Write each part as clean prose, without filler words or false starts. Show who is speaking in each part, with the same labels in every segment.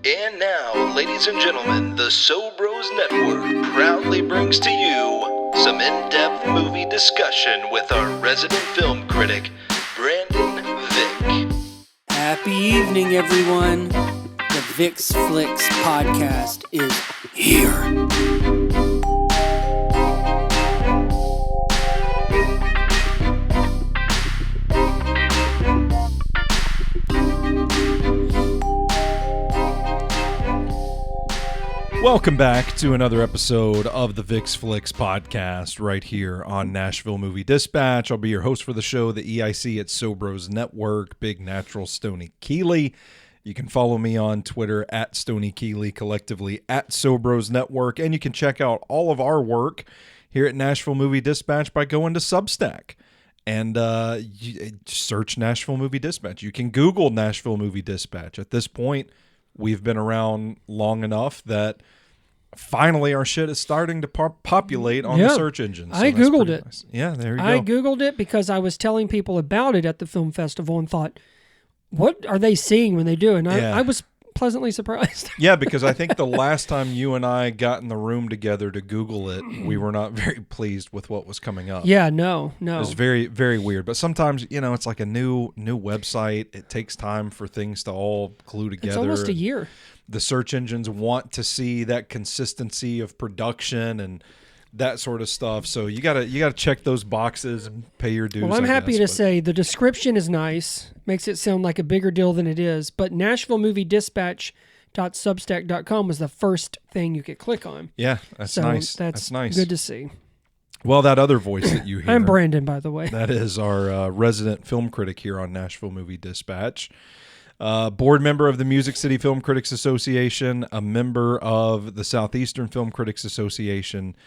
Speaker 1: And now, ladies and gentlemen, the Sobros Network proudly brings to you some in-depth movie discussion with our resident film critic, Brandon Vick.
Speaker 2: Happy evening, everyone. The Vick's Flicks podcast is here.
Speaker 3: Welcome back to another episode of the Vick's Flicks podcast right here on Nashville Movie Dispatch. I'll be your host for the show, the EIC at Sobros Network, Big Natural Stoney Keeley. You can follow me on Twitter at Stoney Keeley, collectively at Sobros Network, and you can check out all of our work here at Nashville Movie Dispatch by going to Substack and you search Nashville Movie Dispatch. You can Google Nashville Movie Dispatch. At this point, we've been around long enough that finally our shit is starting to populate on the search engine. So
Speaker 2: I Googled it.
Speaker 3: Nice. Yeah, there you go.
Speaker 2: I Googled it because I was telling people about it at the film festival and thought, what are they seeing when they do? And I was pleasantly surprised.
Speaker 3: Yeah, because I think the last time you and I got in the room together to Google it, we were not very pleased with what was coming up.
Speaker 2: Yeah, no.
Speaker 3: It was very, very weird. But sometimes, you know, it's like a new website. It takes time for things to all glue together.
Speaker 2: It's almost a year.
Speaker 3: The search engines want to see that consistency of production and that sort of stuff. So you gotta check those boxes and pay your dues.
Speaker 2: Well, I'm happy to say the description is nice, makes it sound like a bigger deal than it is. But NashvilleMovieDispatch.substack.com was the first thing you could click on.
Speaker 3: Yeah, that's nice.
Speaker 2: That's
Speaker 3: nice.
Speaker 2: Good to see.
Speaker 3: Well, that other voice that you hear.
Speaker 2: I'm Brandon, by the way.
Speaker 3: That is our resident film critic here on Nashville Movie Dispatch. Board member of the Music City Film Critics Association, a member of the Southeastern Film Critics Association.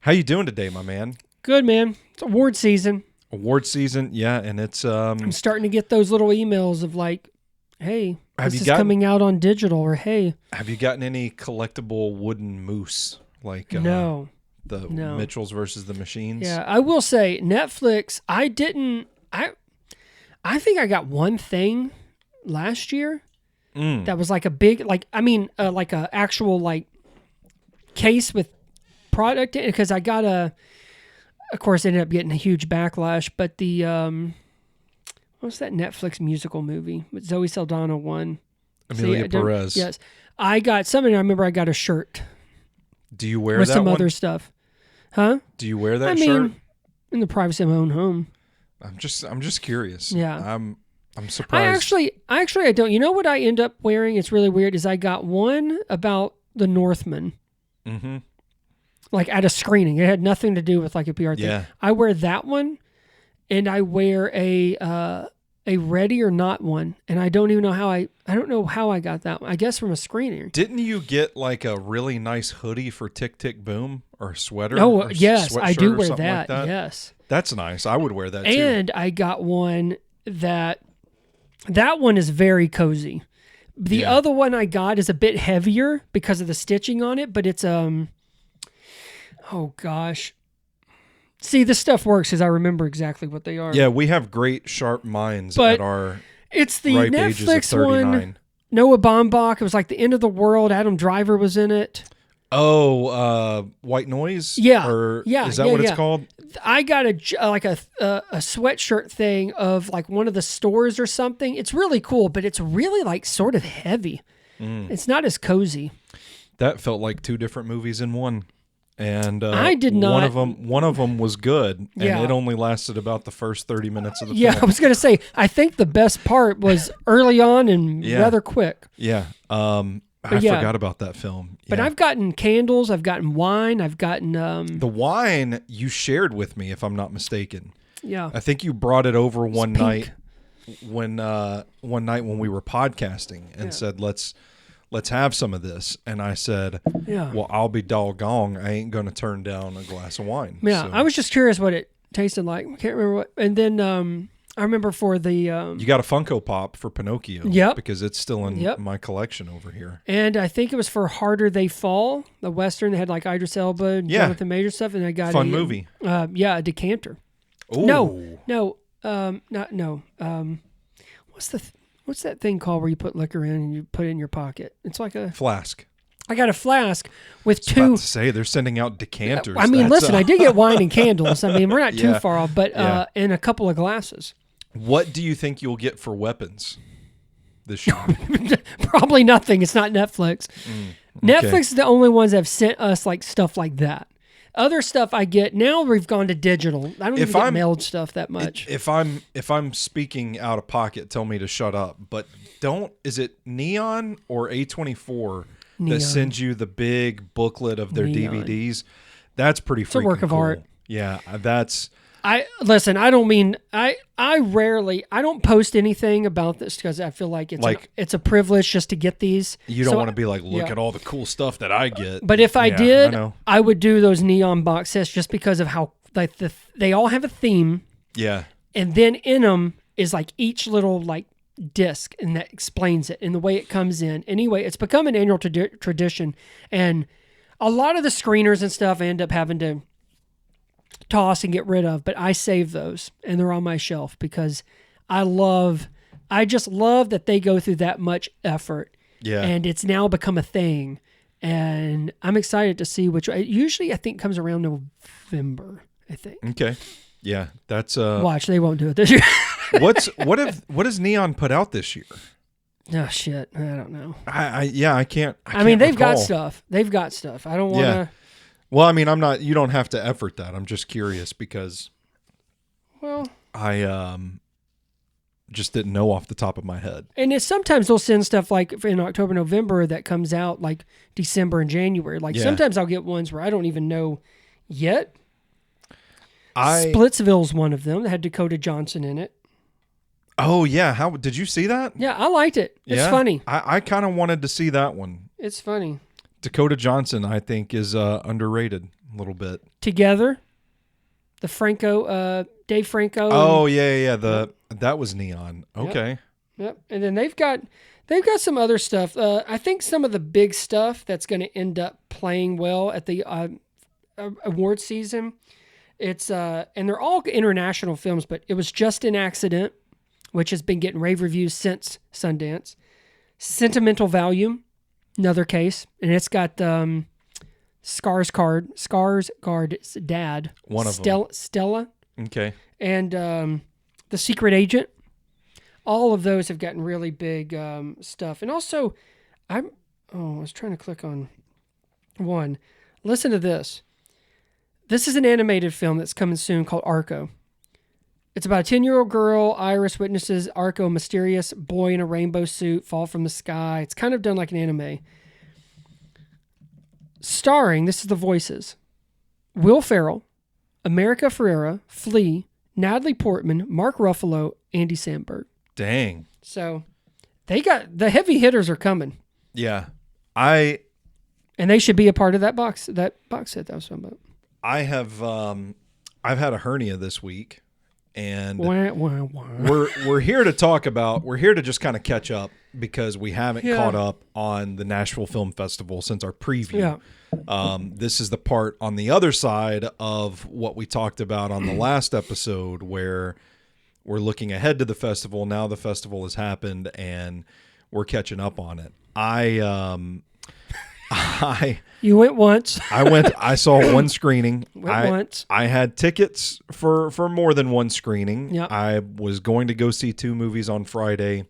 Speaker 3: How you doing today, my man?
Speaker 2: Good, man. It's award season.
Speaker 3: Award season, yeah, and it's...
Speaker 2: I'm starting to get those little emails of like, hey, this is coming out on digital, or hey.
Speaker 3: Have you gotten any collectible wooden moose? Like
Speaker 2: No.
Speaker 3: Mitchells versus the Machines?
Speaker 2: Yeah, I will say, Netflix, I think I got one thing last year that was like a big, like a actual like case with product, because I got of course ended up getting a huge backlash, but the what's that Netflix musical movie with Zoe Saldana won?
Speaker 3: Amelia Perez.
Speaker 2: Yes. I got something. I remember I got a shirt.
Speaker 3: Do you wear
Speaker 2: with
Speaker 3: that
Speaker 2: some
Speaker 3: one?
Speaker 2: Other stuff. Huh?
Speaker 3: Do you wear that shirt?
Speaker 2: In the privacy of my own home.
Speaker 3: I'm just curious.
Speaker 2: Yeah.
Speaker 3: I'm surprised.
Speaker 2: I don't. You know what I end up wearing? It's really weird. Is I got one about the Northman.
Speaker 3: Mm-hmm.
Speaker 2: Like at a screening. It had nothing to do with like a PR thing.
Speaker 3: Yeah.
Speaker 2: I wear that one, and I wear a Ready or Not one, and I don't even know how I don't know how I got that one. I guess from a screening.
Speaker 3: Didn't you get like a really nice hoodie for Tick Tick Boom or a sweater?
Speaker 2: Oh,
Speaker 3: or
Speaker 2: yes, I do wear
Speaker 3: that.
Speaker 2: that. Yes.
Speaker 3: That's nice. I would wear that too.
Speaker 2: And I got one that one is very cozy. The other one I got is a bit heavier because of the stitching on it, but it's oh gosh. See, this stuff works because I remember exactly what they are.
Speaker 3: Yeah, we have great sharp minds at our
Speaker 2: it's the
Speaker 3: ripe
Speaker 2: Netflix
Speaker 3: ages of 39.
Speaker 2: one. Noah Baumbach. It was like the end of the world. Adam Driver was in it.
Speaker 3: Oh, White Noise?
Speaker 2: Yeah.
Speaker 3: Is that what it's called?
Speaker 2: I got a sweatshirt thing of like one of the stores or something. It's really cool, but it's really like sort of heavy. It's not as cozy.
Speaker 3: That felt like two different movies in one. And
Speaker 2: I did not.
Speaker 3: One of them was good, and
Speaker 2: Yeah.
Speaker 3: it only lasted about the first 30 minutes of the
Speaker 2: Yeah,
Speaker 3: film.
Speaker 2: I was going to say, I think the best part was early on and rather quick.
Speaker 3: Yeah. I forgot about that film.
Speaker 2: But
Speaker 3: Yeah.
Speaker 2: I've gotten candles, I've gotten wine, I've gotten...
Speaker 3: the wine you shared with me, if I'm not mistaken.
Speaker 2: Yeah.
Speaker 3: I think you brought it over one
Speaker 2: pink.
Speaker 3: night when we were podcasting and said, let's have some of this. And I said, well, I'll be doggone. I ain't going to turn down a glass of wine.
Speaker 2: Yeah,
Speaker 3: So,
Speaker 2: I was just curious what it tasted like. I can't remember what... And then I remember for the...
Speaker 3: you got a Funko Pop for Pinocchio.
Speaker 2: Yep.
Speaker 3: Because it's still in my collection over here.
Speaker 2: And I think it was for Harder They Fall, the Western. They had like Idris Elba and Jonathan Major stuff. And I got
Speaker 3: Fun movie.
Speaker 2: A decanter.
Speaker 3: Ooh.
Speaker 2: No. What's what's that thing called where you put liquor in and you put it in your pocket? It's like a
Speaker 3: flask.
Speaker 2: I got a flask with
Speaker 3: I was
Speaker 2: two.
Speaker 3: about to say they're sending out decanters.
Speaker 2: I mean,
Speaker 3: That's,
Speaker 2: listen, I did get wine and candles. I mean, we're not too
Speaker 3: Yeah.
Speaker 2: far off, but
Speaker 3: Yeah.
Speaker 2: and a couple of glasses.
Speaker 3: What do you think you'll get for weapons this year?
Speaker 2: Probably nothing. It's not Netflix.
Speaker 3: Okay.
Speaker 2: Netflix is the only ones that have sent us like stuff like that. Other stuff I get now. We've gone to digital. I don't even get mailed stuff that much.
Speaker 3: If I'm speaking out of pocket, tell me to shut up. But don't. Is it Neon or A24 that sends you the big booklet of their DVDs? That's pretty freaking
Speaker 2: It's a work of
Speaker 3: cool.
Speaker 2: art.
Speaker 3: Yeah, that's.
Speaker 2: Listen. I don't mean I rarely. I don't post anything about this because I feel like it's a privilege just to get these.
Speaker 3: You don't want to be like, look at all the cool stuff that I get.
Speaker 2: But if I did,
Speaker 3: I know.
Speaker 2: I would do those neon box sets just because of how like they all have a theme.
Speaker 3: Yeah.
Speaker 2: And then in them is like each little like disc, and that explains it and the way it comes in. Anyway, it's become an annual tradition, and a lot of the screeners and stuff I end up having to toss and get rid of, but I save those and they're on my shelf because I just love that they go through that much effort.
Speaker 3: Yeah.
Speaker 2: And it's now become a thing, and I'm excited to see which usually I think comes around November, I think.
Speaker 3: Okay. Yeah, that's
Speaker 2: Watch, they won't do it this year.
Speaker 3: what has Neon put out this year?
Speaker 2: Oh shit, I don't know.
Speaker 3: I can't.
Speaker 2: I mean, they've
Speaker 3: recall.
Speaker 2: got stuff. They've got stuff. I don't want to.
Speaker 3: Yeah. Well, I mean, you don't have to effort that. I'm just curious because I just didn't know off the top of my head.
Speaker 2: And it's sometimes they'll send stuff like in October, November that comes out like December and January. Like sometimes I'll get ones where I don't even know yet. Splitsville's one of them that had Dakota Johnson in it.
Speaker 3: Oh yeah, how did you see that?
Speaker 2: Yeah, I liked it. It's funny.
Speaker 3: I kind of wanted to see that one.
Speaker 2: It's funny.
Speaker 3: Dakota Johnson, I think, is underrated a little bit.
Speaker 2: Together, the Dave Franco.
Speaker 3: Oh yeah. That was Neon. Okay.
Speaker 2: Yep. And then they've got some other stuff. I think some of the big stuff that's going to end up playing well at the award season. It's and they're all international films, but it was Just an Accident, which has been getting rave reviews since Sundance. Sentimental Value, another case, and it's got Skarsgård's dad,
Speaker 3: one of them,
Speaker 2: Stella.
Speaker 3: Okay.
Speaker 2: And The Secret Agent. All of those have gotten really big stuff. And also, I was trying to click on one. Listen to this. This is an animated film that's coming soon called Arco. It's about a 10-year-old girl. Iris witnesses Arco, a mysterious boy in a rainbow suit, fall from the sky. It's kind of done like an anime. Starring, this is the voices, Will Ferrell, America Ferrera, Flea, Natalie Portman, Mark Ruffalo, Andy Samberg.
Speaker 3: Dang.
Speaker 2: So they got the heavy hitters are coming.
Speaker 3: Yeah.
Speaker 2: And they should be a part of that box set that I was talking about.
Speaker 3: I've had a hernia this week, and
Speaker 2: wah.
Speaker 3: we're here to just kind of catch up because we haven't caught up on the Nashville Film Festival since our preview. Yeah. This is the part on the other side of what we talked about on the last episode where we're looking ahead to the festival. Now the festival has happened and we're catching up on it.
Speaker 2: You went once.
Speaker 3: I saw one screening.
Speaker 2: Once.
Speaker 3: I had tickets for more than one screening.
Speaker 2: Yep.
Speaker 3: I was going to go see 2 movies on Friday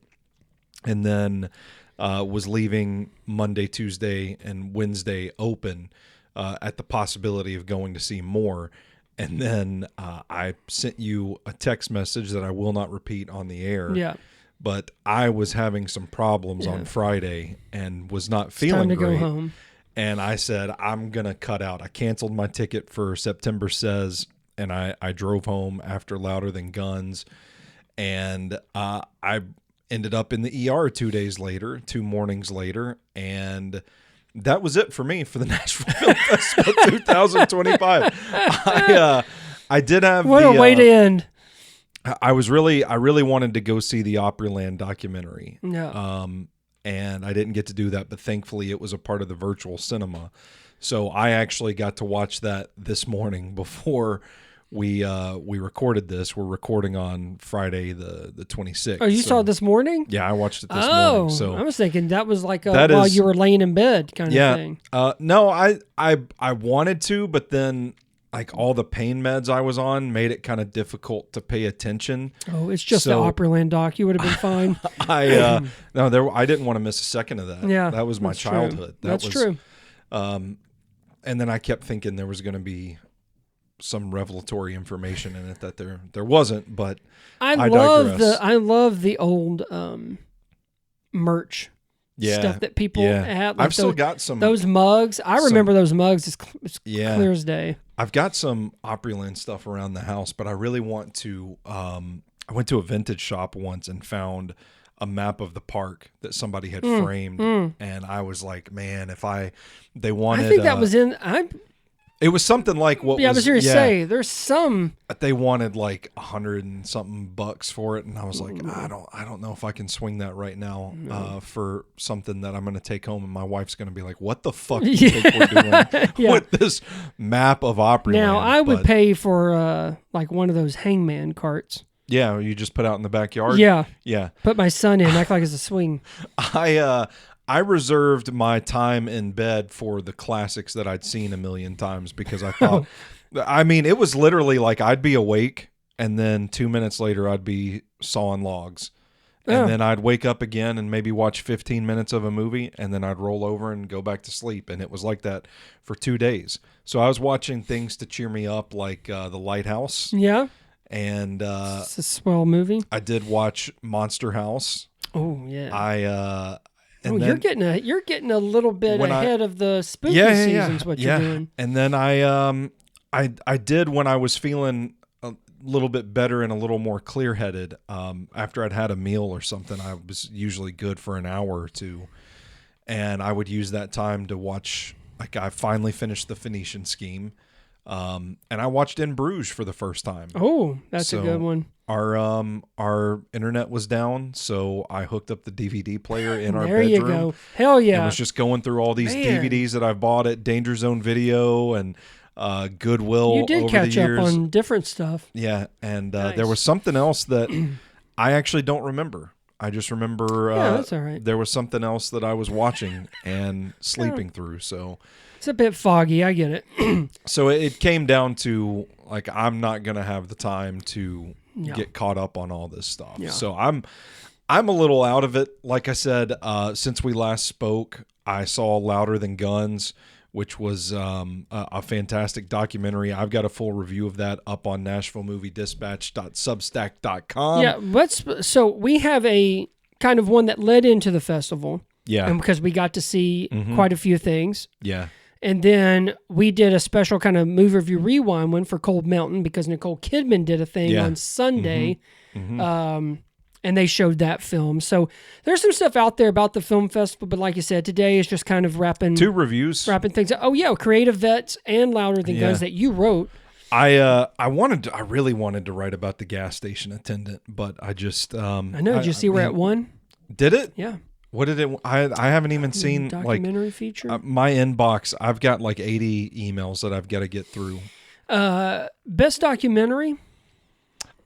Speaker 3: and then was leaving Monday, Tuesday, and Wednesday open at the possibility of going to see more. And then I sent you a text message that I will not repeat on the air.
Speaker 2: Yeah.
Speaker 3: But I was having some problems on Friday and was not feeling
Speaker 2: great.
Speaker 3: great.
Speaker 2: Go home.
Speaker 3: And I said, I'm going to cut out. I canceled my ticket for September Says, and I drove home after Louder Than Guns. And I ended up in the ER 2 days later, 2 mornings later. And that was it for me for the Nashville Film Festival 2025. I did have
Speaker 2: what a way to end.
Speaker 3: I really wanted to go see the Opryland documentary.
Speaker 2: Yeah.
Speaker 3: And I didn't get to do that, but thankfully it was a part of the virtual cinema. So I actually got to watch that this morning before we recorded this. We're recording on Friday the 26th.
Speaker 2: Oh, you saw it this morning?
Speaker 3: Yeah, I watched it this morning. So
Speaker 2: I was thinking that was like while you were laying in bed kind of thing.
Speaker 3: No, I wanted to, but then like all the pain meds I was on made it kind of difficult to pay attention.
Speaker 2: Oh, it's just the Opryland doc. You would have been fine.
Speaker 3: I didn't want to miss a second of that.
Speaker 2: Yeah,
Speaker 3: that was my childhood.
Speaker 2: That's true.
Speaker 3: And then I kept thinking there was going to be some revelatory information in it that there wasn't. But I love the old merch. Stuff that people had. Like I've still got some
Speaker 2: those mugs. I remember those mugs. It's clear as day.
Speaker 3: I've got some Opryland stuff around the house, but I really want to. I went to a vintage shop once and found a map of the park that somebody had framed, and I was like, man, they wanted.
Speaker 2: I think that was in.
Speaker 3: It was something like what?
Speaker 2: Yeah, I was here to say there's some.
Speaker 3: They wanted like $100 and something for it, and I was like, I don't know if I can swing that right now for something that I'm going to take home, and my wife's going to be like, "What the fuck do you think we're doing with this map of Opryland?"
Speaker 2: Now I would pay for like one of those hangman carts.
Speaker 3: Yeah, you just put out in the backyard.
Speaker 2: Yeah. Put my son in, act like it's a swing.
Speaker 3: I reserved my time in bed for the classics that I'd seen a million times because I thought, I mean, it was literally like I'd be awake and then 2 minutes later I'd be sawing logs. And then I'd wake up again and maybe watch 15 minutes of a movie and then I'd roll over and go back to sleep. And it was like that for 2 days. So I was watching things to cheer me up like The Lighthouse.
Speaker 2: Yeah.
Speaker 3: And
Speaker 2: it's a swell movie.
Speaker 3: I did watch Monster House.
Speaker 2: Oh, yeah. You're getting a little bit ahead of the spooky seasons. What you're doing,
Speaker 3: and then I did when I was feeling a little bit better and a little more clear headed. After I'd had a meal or something, I was usually good for an hour or two, and I would use that time to watch. Like I finally finished the Phoenician Scheme, and I watched In Bruges for the first time.
Speaker 2: Oh, that's a good one.
Speaker 3: Our internet was down, so I hooked up the DVD player in our bedroom.
Speaker 2: There you go. Hell yeah.
Speaker 3: And was just going through all these DVDs that I've bought at Danger Zone Video and Goodwill.
Speaker 2: You did
Speaker 3: over
Speaker 2: catch
Speaker 3: the years.
Speaker 2: up on different stuff.
Speaker 3: Yeah, and there was something else that I actually don't remember. I just remember
Speaker 2: that's all right.
Speaker 3: There was something else that I was watching and sleeping through. So
Speaker 2: it's a bit foggy. I get it.
Speaker 3: So it came down to like I'm not gonna have the time to get caught up on all this stuff. Yeah. So I'm a little out of it. Like I said, since we last spoke, I saw Louder Than Guns, which was a fantastic documentary. I've got a full review of that up on NashvilleMovieDispatch.substack.com.
Speaker 2: Yeah, so we have a kind of one that led into the festival.
Speaker 3: Yeah.
Speaker 2: And because we got to see quite a few things.
Speaker 3: Yeah.
Speaker 2: And then we did a special kind of movie review rewind one for Cold Mountain because Nicole Kidman did a thing on Sunday. And they showed that film. So there's some stuff out there about the film festival, but like you said, today is just kind of wrapping
Speaker 3: 2 reviews.
Speaker 2: Wrapping things up. Oh yeah, Creative Vets and Louder Than Guns that you wrote.
Speaker 3: I really wanted to write about the gas station attendant, but I just I
Speaker 2: know. Did you see we're at 1?
Speaker 3: Did it?
Speaker 2: Yeah.
Speaker 3: What did it? I haven't even seen
Speaker 2: documentary feature.
Speaker 3: My inbox. I've got like 80 emails that I've got to get through.
Speaker 2: Best documentary.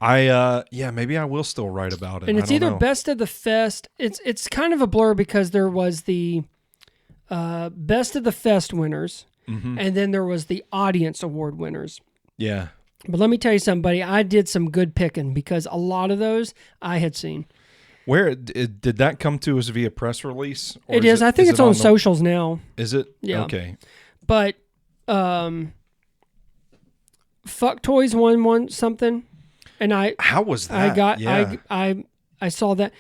Speaker 3: Maybe I will still write about it.
Speaker 2: And it's either Best of the Fest. It's kind of a blur because there was the Best of the Fest winners, and then there was the Audience Award winners.
Speaker 3: Yeah.
Speaker 2: But let me tell you something, buddy. I did some good picking because a lot of those I had seen.
Speaker 3: Where did that come to us via press release? Or
Speaker 2: it is. I think it's on socials now.
Speaker 3: Is it?
Speaker 2: Yeah.
Speaker 3: Okay.
Speaker 2: But Fuck Toys won something, and
Speaker 3: how was that?
Speaker 2: I saw that.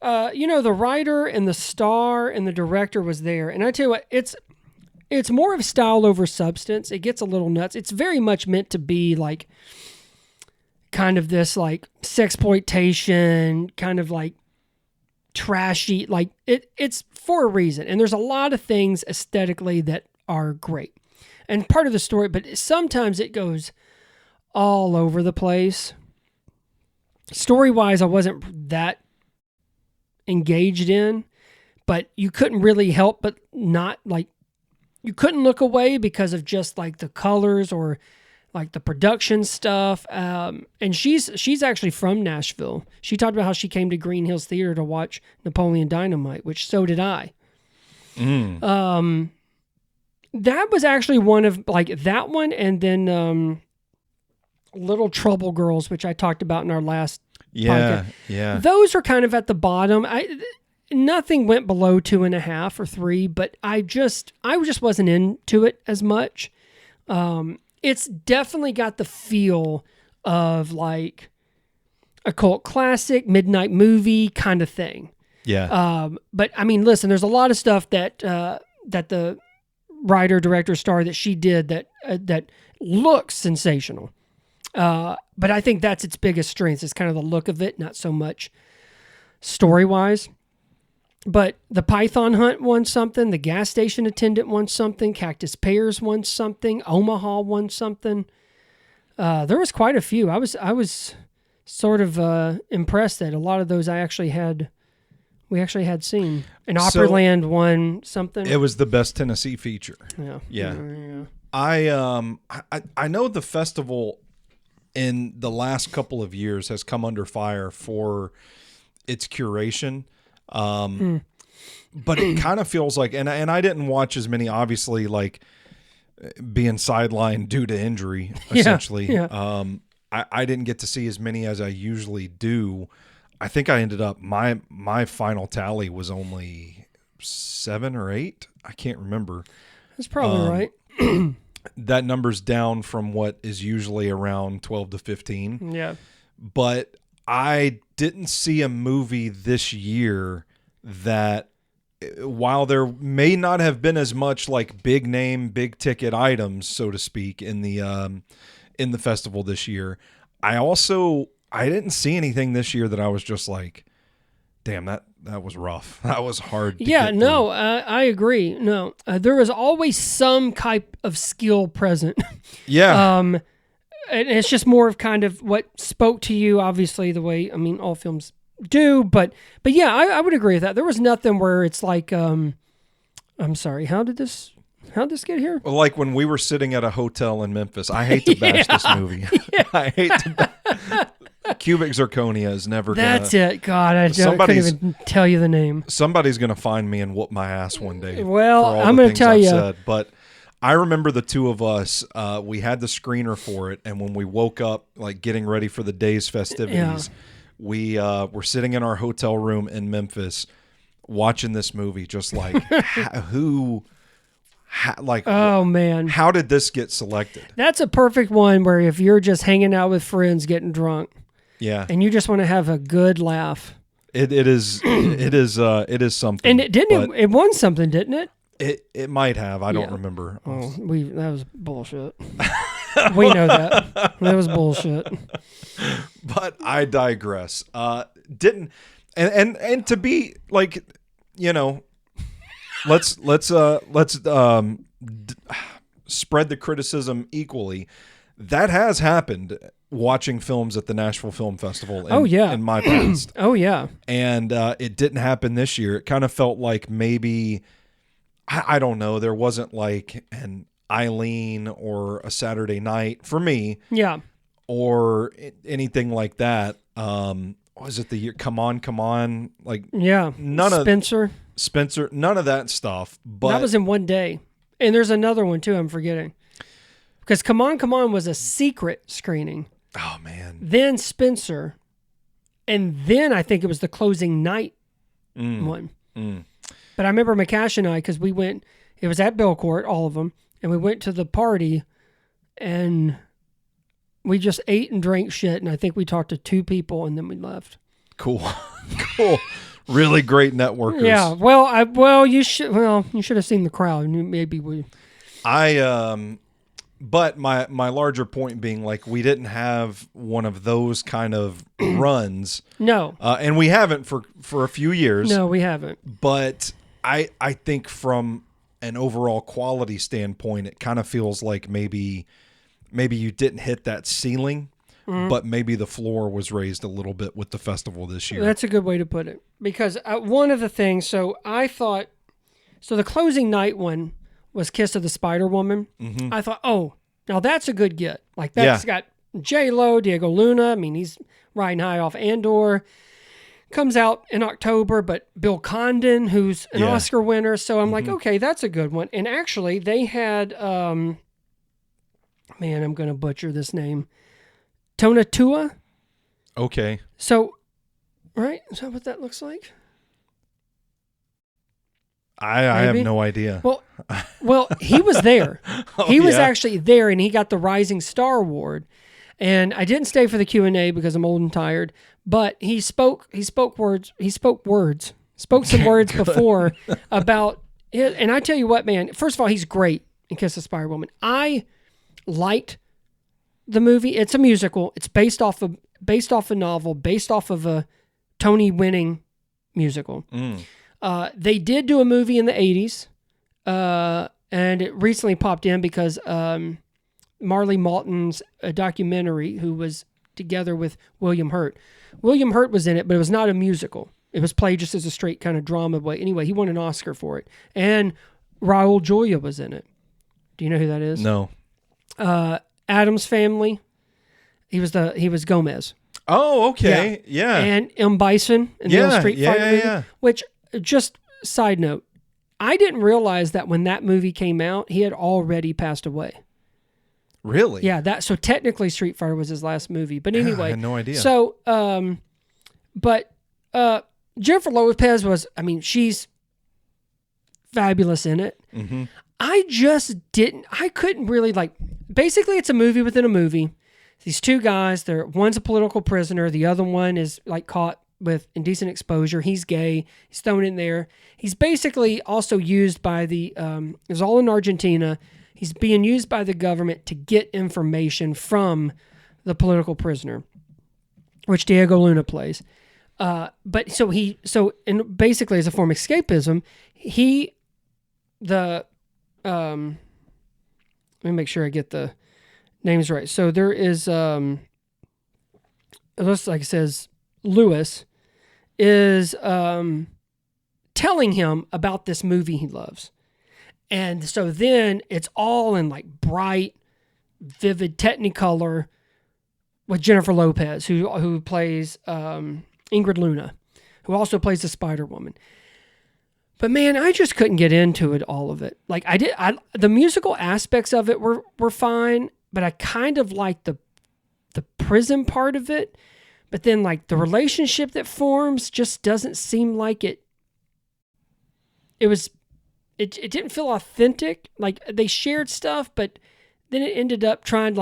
Speaker 2: The writer and the star and the director was there, and I tell you what, it's more of style over substance. It gets a little nuts. It's very much meant to be like kind of this like sexploitation, kind of like trashy, like it's for a reason. And there's a lot of things aesthetically that are great and part of the story, but sometimes it goes all over the place. Story-wise, I wasn't that engaged in, but you couldn't really help but not like, you couldn't look away because of just like the colors or like the production stuff. And she's actually from Nashville. She talked about how she came to Green Hills Theater to watch Napoleon Dynamite, which so did I. That was actually one of like that one, and then Little Trouble Girls, which I talked about in our last podcast.
Speaker 3: Yeah.
Speaker 2: Those are kind of at the bottom. Nothing went below 2.5 or 3, but I just wasn't into it as much. It's definitely got the feel of like a cult classic, midnight movie kind of thing.
Speaker 3: Yeah.
Speaker 2: But I mean, listen, there's a lot of stuff that the writer, director, star that she did that looks sensational. But I think that's its biggest strength. It's kind of the look of it, not so much story-wise. But the Python Hunt won something. The Gas Station Attendant won something. Cactus Pears won something. Omaha won something. There was quite a few. I was sort of impressed that a lot of those we actually had seen. And Opryland won something.
Speaker 3: It was the best Tennessee feature.
Speaker 2: Yeah.
Speaker 3: I know the festival in the last couple of years has come under fire for its curation. But it kind of feels like, and I didn't watch as many, obviously, like being sidelined due to injury, essentially.
Speaker 2: Yeah.
Speaker 3: I didn't get to see as many as I usually do. I think I ended up, my final tally was only 7 or 8. I can't remember.
Speaker 2: That's probably right.
Speaker 3: That number's down from what is usually around 12 to 15.
Speaker 2: Yeah.
Speaker 3: But I didn't see a movie this year that, while there may not have been as much like big name, big ticket items, so to speak, in the festival this year, I didn't see anything this year that I was just like, damn, that was rough. That was hard to get through.
Speaker 2: I agree. No, there was always some type of skill present.
Speaker 3: Yeah.
Speaker 2: And it's just more of kind of what spoke to you, obviously, the way, I mean, all films do, but yeah, I would agree with that. There was nothing where it's like, I'm sorry, how'd this get here?
Speaker 3: Well, like when we were sitting at a hotel in Memphis, I hate to bash this movie. I hate to Cubic Zirconia is never gonna...
Speaker 2: That's it. God, I couldn't even tell you the name.
Speaker 3: Somebody's going to find me and whoop my ass one day.
Speaker 2: Well, I'm going to tell you.
Speaker 3: But I remember the two of us, we had the screener for it, and when we woke up, like getting ready for the day's festivities, we were sitting in our hotel room in Memphis watching this movie, just like,
Speaker 2: oh man,
Speaker 3: how did this get selected?
Speaker 2: That's a perfect one where if you're just hanging out with friends getting drunk,
Speaker 3: yeah,
Speaker 2: and you just want to have a good laugh,
Speaker 3: it is something.
Speaker 2: And it won something, didn't it?
Speaker 3: It might have. I don't remember.
Speaker 2: Oh, that was bullshit. We know that. That was bullshit.
Speaker 3: But I digress. Didn't and to be like, you know, let's spread the criticism equally. That has happened watching films at the Nashville Film Festival in my past.
Speaker 2: Oh yeah.
Speaker 3: And it didn't happen this year. It kind of felt like maybe, I don't know, there wasn't like an Eileen or a Saturday Night for me.
Speaker 2: Yeah.
Speaker 3: Or anything like that. Was it the year? Come on. Like,
Speaker 2: yeah. Spencer.
Speaker 3: None of that stuff. But
Speaker 2: that was in one day. And there's another one too, I'm forgetting. Because Come On was a secret screening.
Speaker 3: Oh man.
Speaker 2: Then Spencer. And then I think it was the closing night one. But I remember McCash and I, because we went, it was at Belcourt, all of them, and we went to the party, and we just ate and drank shit, and I think we talked to 2 people, and then we left.
Speaker 3: Cool. Really great networkers.
Speaker 2: Yeah. You should have seen the crowd. Maybe we.
Speaker 3: But my larger point being, like, we didn't have one of those kind of runs.
Speaker 2: No.
Speaker 3: And we haven't for a few years.
Speaker 2: No, we haven't.
Speaker 3: But I think from an overall quality standpoint, it kind of feels like maybe you didn't hit that ceiling, but maybe the floor was raised a little bit with the festival this year.
Speaker 2: That's a good way to put it. Because one of the things, so the closing night one was Kiss of the Spider Woman. I thought, now Now that's a good get. Like that's got J-Lo, Diego Luna. I mean, he's riding high off Andor. Comes out in October, but Bill Condon, who's an Oscar winner. So I'm like, okay, that's a good one. And actually, they had, man, I'm going to butcher this name. Tonatua?
Speaker 3: Okay.
Speaker 2: So, right? Is that what that looks like?
Speaker 3: I have no idea.
Speaker 2: Well, he was there. He was actually there, and he got the Rising Star Award. And I didn't stay for the Q&A because I'm old and tired. But he spoke some words before about it. And I tell you what, man, first of all, he's great in Kiss the Spider Woman. I liked the movie. It's a musical. It's based off a novel, based off of a Tony winning musical. They did do a movie in the 80s. And it recently popped in because Marley Malton's documentary, who was together with William Hurt. William Hurt was in it, but it was not a musical. It was played just as a straight kind of drama way. Anyway, he won an Oscar for it. And Raul Julia was in it. Do you know who that is?
Speaker 3: No.
Speaker 2: Addams Family. He was Gomez.
Speaker 3: Oh, okay. Yeah.
Speaker 2: And M. Bison in the old Street Fighter movie. Which, just side note, I didn't realize that when that movie came out, he had already passed away.
Speaker 3: Really?
Speaker 2: Yeah, so technically Street Fighter was his last movie. But anyway.
Speaker 3: I had no idea.
Speaker 2: So, but Jennifer Lopez she's fabulous in it.
Speaker 3: Mm-hmm.
Speaker 2: I couldn't really basically it's a movie within a movie. These two guys, one's a political prisoner. The other one is caught with indecent exposure. He's gay. He's thrown in there. He's basically also used by it was all in Argentina. He's being used by the government to get information from the political prisoner, which Diego Luna plays. But basically as a form of escapism, let me make sure I get the names right. So there is, it looks like it says Lewis is telling him about this movie he loves. And so then it's all in bright, vivid Technicolor with Jennifer Lopez, who plays Ingrid Luna, who also plays the Spider-Woman. But man, I just couldn't get into it, all of it. The musical aspects of it were fine, but I kind of liked the prison part of it. But then the relationship that forms just doesn't seem like it. It didn't feel authentic. They shared stuff, but then it ended up trying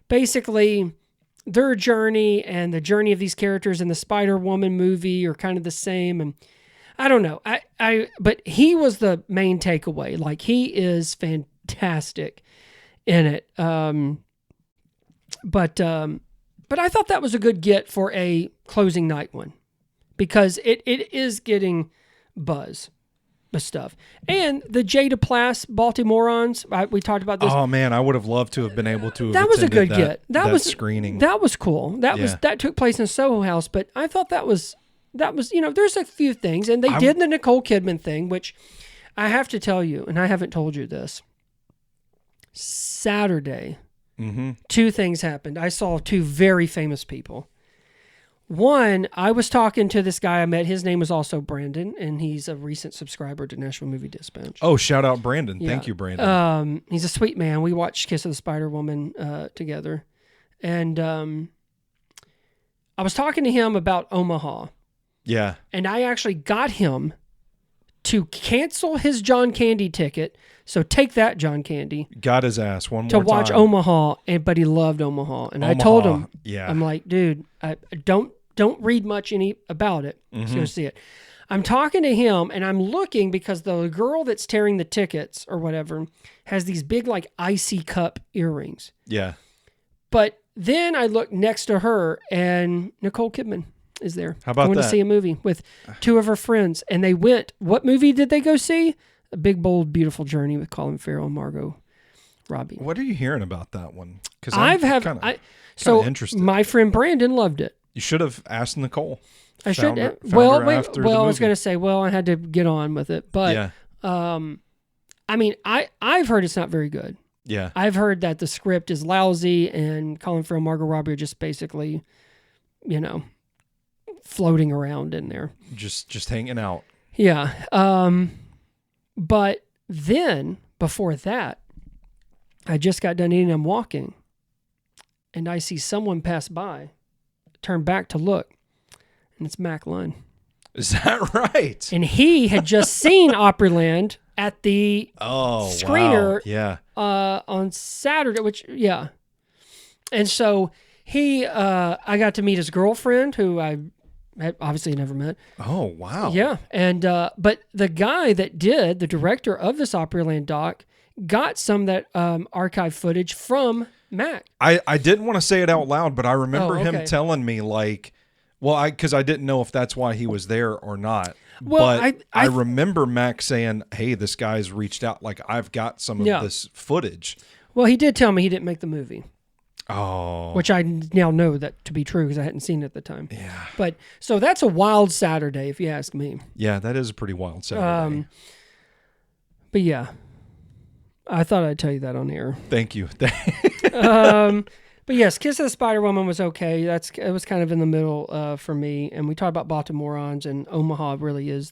Speaker 2: basically their journey and the journey of these characters in the Spider-Woman movie are kind of the same. And I don't know. But he was the main takeaway. He is fantastic in it. But I thought that was a good get for a closing night one because it is getting buzz. Stuff. And the Jada Plass Baltimoreans, we talked about this.
Speaker 3: Oh man, I would have loved to have been able to have
Speaker 2: that was a good get.
Speaker 3: That was screening.
Speaker 2: That was cool. That took place in Soho House, but I thought that was there's a few things, and they did the Nicole Kidman thing, which I have to tell you, and I haven't told you this. Saturday, two things happened. I saw two very famous people. One, I was talking to this guy I met. His name was also Brandon, and he's a recent subscriber to Nashville Movie Dispatch.
Speaker 3: Oh, shout out Brandon. Yeah. Thank you, Brandon.
Speaker 2: He's a sweet man. We watched Kiss of the Spider-Woman together. And I was talking to him about Omaha.
Speaker 3: Yeah.
Speaker 2: And I actually got him to cancel his John Candy ticket. So take that, John Candy.
Speaker 3: Got his ass one more
Speaker 2: time.
Speaker 3: To
Speaker 2: watch Omaha, but he loved Omaha. And I told him, I'm like, dude, I don't read much about it. Just go see it. I'm talking to him, and I'm looking because the girl that's tearing the tickets or whatever has these big icy cup earrings.
Speaker 3: Yeah.
Speaker 2: But then I look next to her, and Nicole Kidman is there.
Speaker 3: How about
Speaker 2: going
Speaker 3: that?
Speaker 2: To see a movie with two of her friends, and they went. What movie did they go see? A Big, Bold, Beautiful Journey with Colin Farrell and Margot Robbie.
Speaker 3: What are you hearing about that one? Because
Speaker 2: so
Speaker 3: interested.
Speaker 2: My friend Brandon loved it.
Speaker 3: You should have asked Nicole.
Speaker 2: I should. I was going to say, I had to get on with it, but I've heard it's not very good.
Speaker 3: Yeah.
Speaker 2: I've heard that the script is lousy and Colin Farrell and Margot Robbie are just basically, floating around in there.
Speaker 3: Just hanging out.
Speaker 2: Yeah. But then before that, I just got done eating and I'm walking and I see someone pass by, turn back to look, and it's Mac Lunn.
Speaker 3: Is that right?
Speaker 2: And he had just seen Opryland at the screener on Saturday, and so I got to meet his girlfriend, who I had obviously never met.
Speaker 3: Oh, wow.
Speaker 2: Yeah, and but the guy that did, the director of this Opryland doc, got some of that archive footage from Mac.
Speaker 3: I didn't want to say it out loud, but I remember him
Speaker 2: okay.
Speaker 3: telling me because I didn't know if that's why he was there or not.
Speaker 2: Well,
Speaker 3: but I remember Mac saying, "Hey, this guy's reached out. Like, I've got some of this footage."
Speaker 2: Well, he did tell me he didn't make the movie.
Speaker 3: Oh.
Speaker 2: Which I now know that to be true because I hadn't seen it at the time.
Speaker 3: Yeah.
Speaker 2: But so that's a wild Saturday, if you ask me.
Speaker 3: Yeah, that is a pretty wild Saturday.
Speaker 2: But yeah, I thought I'd tell you that on air.
Speaker 3: Thank you.
Speaker 2: But yes, Kiss of the Spider Woman was okay. It was kind of in the middle for me. And we talked about Baltimoreans, and Omaha really is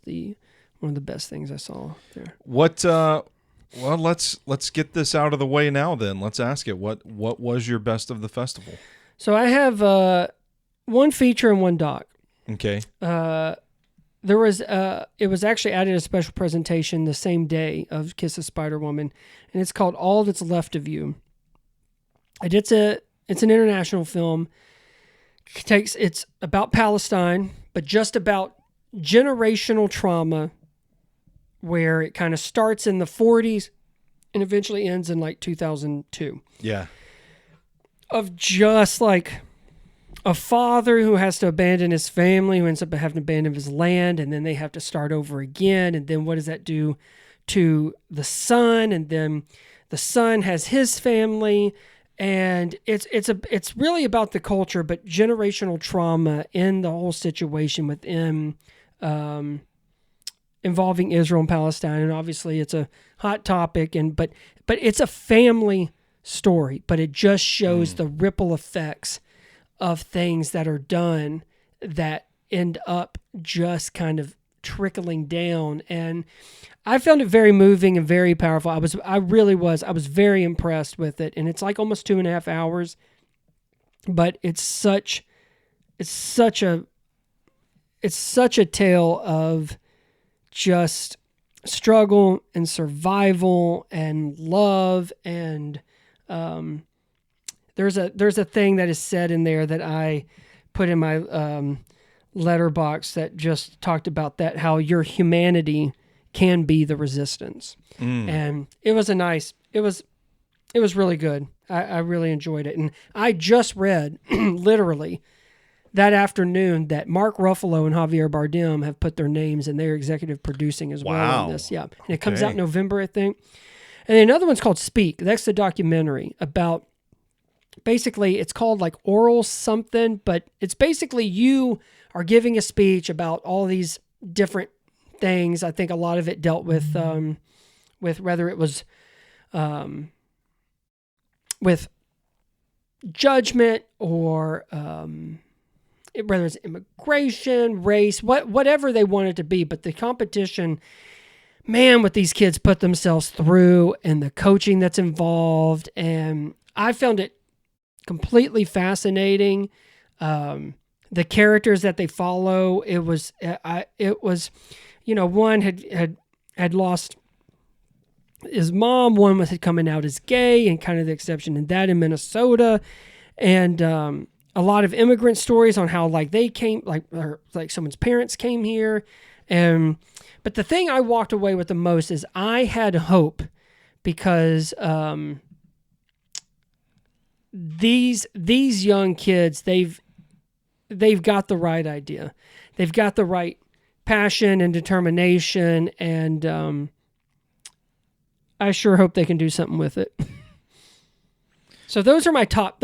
Speaker 2: one of the best things I saw there.
Speaker 3: Well, let's get this out of the way now. Then let's ask it. What was your best of the festival?
Speaker 2: So I have one feature and one doc.
Speaker 3: Okay.
Speaker 2: There was it was actually added a special presentation the same day of Kiss of Spider Woman, and it's called All That's Left of You. It's an international film. It's about Palestine, but just about generational trauma, where it kind of starts in the 40s and eventually ends in like 2002.
Speaker 3: Yeah.
Speaker 2: Of just like a father who has to abandon his family, who ends up having to abandon his land, and then they have to start over again. And then what does that do to the son? And then the son has his family. And it's really about the culture, but generational trauma in the whole situation within involving Israel and Palestine. And obviously it's a hot topic, but it's a family story, but it just shows the ripple effects of things that are done that end up just kind of trickling down. And I found it very moving and very powerful. I was very impressed with it. And it's like almost 2.5 hours, but it's such a tale of just struggle and survival and love. And there's a thing that is said in there that I put in my letterbox that just talked about that, how your humanity can be the resistance. And it was really good. I really enjoyed it. And I just read literally that afternoon that Mark Ruffalo and Javier Bardem have put their names and they're executive producing as well on this. Yeah. And it comes out in November, I think. And then another one's called Speak. That's the documentary about, basically it's called like oral something, but it's basically you are giving a speech about all these different things. I think a lot of it dealt with whether it was with judgment or whether it's immigration, race, whatever they want it to be. But the competition, man, what these kids put themselves through and the coaching that's involved. And I found it completely fascinating. The characters that they follow, it was, one had lost his mom, one was coming out as gay, and kind of the exception in that in Minnesota, and a lot of immigrant stories on how like they came, like someone's parents came here, but the thing I walked away with the most is I had hope because these young kids, they've got the right idea, they've got the right passion and determination, and I sure hope they can do something with it. So those are my top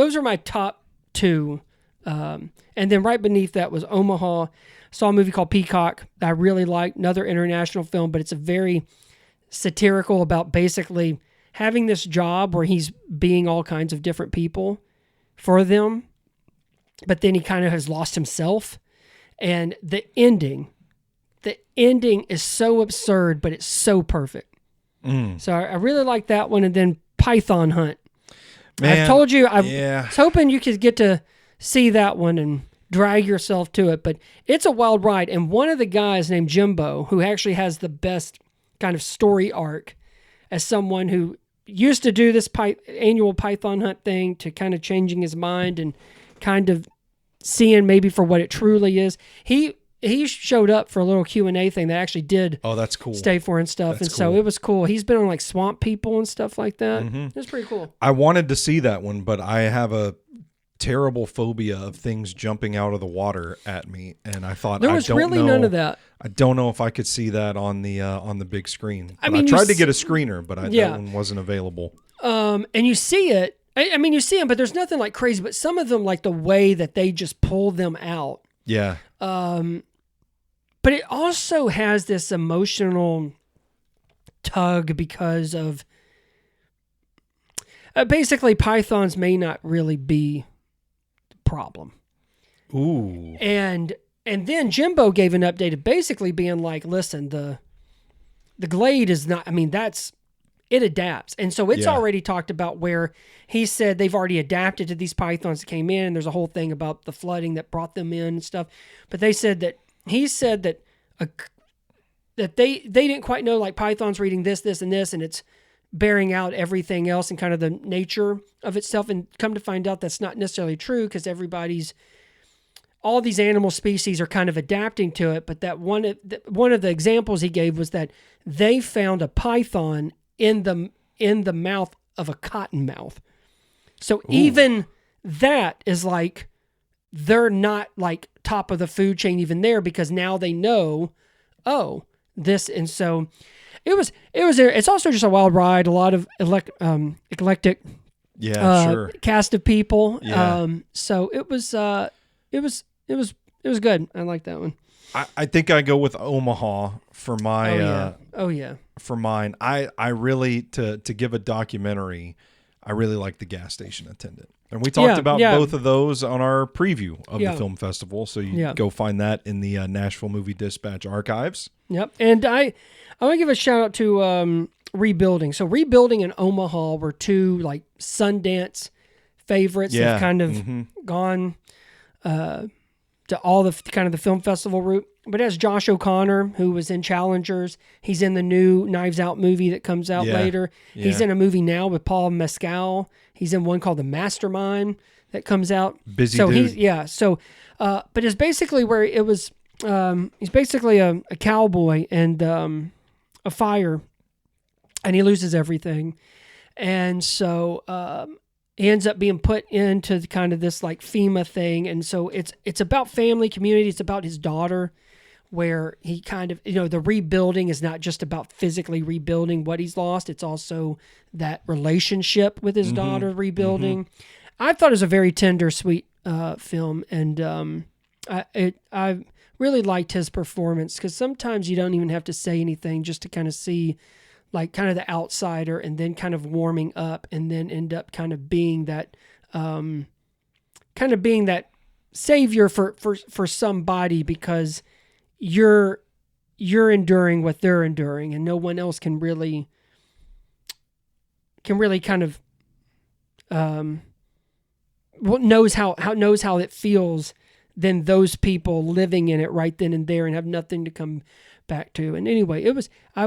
Speaker 2: two. And then right beneath that was Omaha. Saw a movie called Peacock that I really liked, another international film, but it's a very satirical about basically having this job where he's being all kinds of different people for them, but then he kind of has lost himself. And the ending is so absurd, but it's so perfect. So I really like that one. And then Python Hunt. Man, I've told you, I was hoping you could get to see that one and drag yourself to it, but it's a wild ride. And one of the guys named Jimbo, who actually has the best kind of story arc as someone who used to do this annual Python Hunt thing to kind of changing his mind and kind of seeing maybe for what it truly is. He showed up for a little Q&A thing that actually did
Speaker 3: that's cool.
Speaker 2: Stay for and stuff.
Speaker 3: That's
Speaker 2: and so it was cool. He's been on like Swamp People and stuff like that. It was pretty cool.
Speaker 3: I wanted to see that one, but I have a terrible phobia of things jumping out of the water at me, and I thought
Speaker 2: there was none of that.
Speaker 3: I don't know if I could see that on the big screen.
Speaker 2: I mean,
Speaker 3: I tried to get a screener, but that one wasn't available.
Speaker 2: And you see it. I mean, you see them, but there's nothing like crazy. But some of them, like the way that they just pull them out.
Speaker 3: Yeah.
Speaker 2: But it also has this emotional tug because of basically pythons may not really be the problem.
Speaker 3: Ooh.
Speaker 2: And then Jimbo gave an update of basically being like, listen, the glade is not, I mean, it adapts. And so it's already talked about where he said they've already adapted to these pythons that came in. And there's a whole thing about the flooding that brought them in and stuff. But he said that that they didn't quite know, like pythons reading this, and this, and it's bearing out everything else and kind of the nature of itself. And come to find out that's not necessarily true because all these animal species are kind of adapting to it. But that one of the examples he gave was that they found a python in the mouth of a cottonmouth. So even that is like, they're not like top of the food chain even there because now they know, this. And so it's also just a wild ride. A lot of eclectic, cast of people.
Speaker 3: Yeah.
Speaker 2: So it was good. I like that one.
Speaker 3: I think I go with Omaha for my, for mine. I really, to give a documentary, I really like The Gas Station Attendant. And we talked about both of those on our preview of the film festival. So you go find that in the Nashville Movie Dispatch archives. Yep.
Speaker 2: And I want to give a shout out to Rebuilding. So Rebuilding and Omaha were two like Sundance favorites that have kind of gone to all the kind of the film festival route. But it has Josh O'Connor, who was in Challengers. He's in the new Knives Out movie that comes out later. Yeah. He's in a movie now with Paul Mescal. He's in one called The Mastermind that comes out.
Speaker 3: Busy dude.
Speaker 2: But it's basically where it was, he's basically a cowboy and a fire, and he loses everything. And so he ends up being put into kind of this like FEMA thing. And so it's about family, community. It's about his daughter, where he kind of, the rebuilding is not just about physically rebuilding what he's lost. It's also that relationship with his daughter rebuilding. I thought it was a very tender, sweet film. And I really liked his performance because sometimes you don't even have to say anything just to kind of see like kind of the outsider and then kind of warming up and then end up kind of being that savior for somebody because you're enduring what they're enduring and no one else can really kind of knows how it feels than those people living in it right then and there and have nothing to come back to. And anyway, I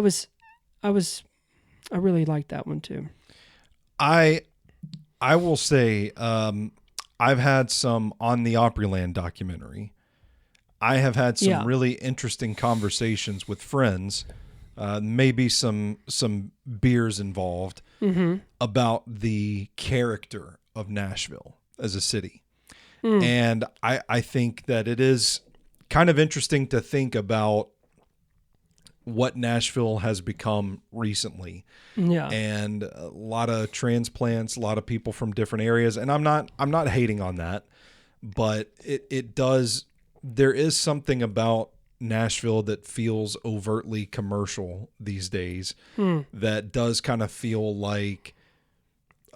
Speaker 2: really liked that one too.
Speaker 3: I will say, I've had some on the Opryland documentary. I have had some really interesting conversations with friends, maybe some beers involved, about the character of Nashville as a city. And I think that it is kind of interesting to think about what Nashville has become recently. Yeah. And a lot of transplants, a lot of people from different areas. And I'm not hating on that, but there is something about Nashville that feels overtly commercial these days, that does kind of feel like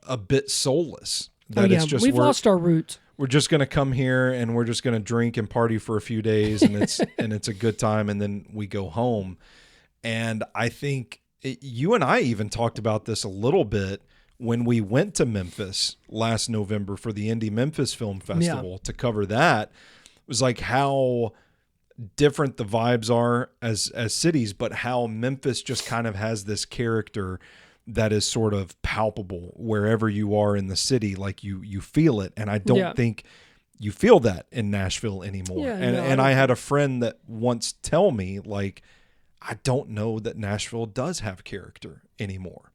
Speaker 3: a bit soulless. That it's just
Speaker 2: we've lost our roots.
Speaker 3: We're just going to come here and we're just going to drink and party for a few days, and it's a good time, and then we go home. And I think you and I even talked about this a little bit when we went to Memphis last November for the Indie Memphis Film Festival to cover that. It was like how different the vibes are as cities, but how Memphis just kind of has this character that is sort of palpable wherever you are in the city. Like you feel it. And I don't think you feel that in Nashville anymore. And I had a friend that once tell me, like, I don't know that Nashville does have character anymore.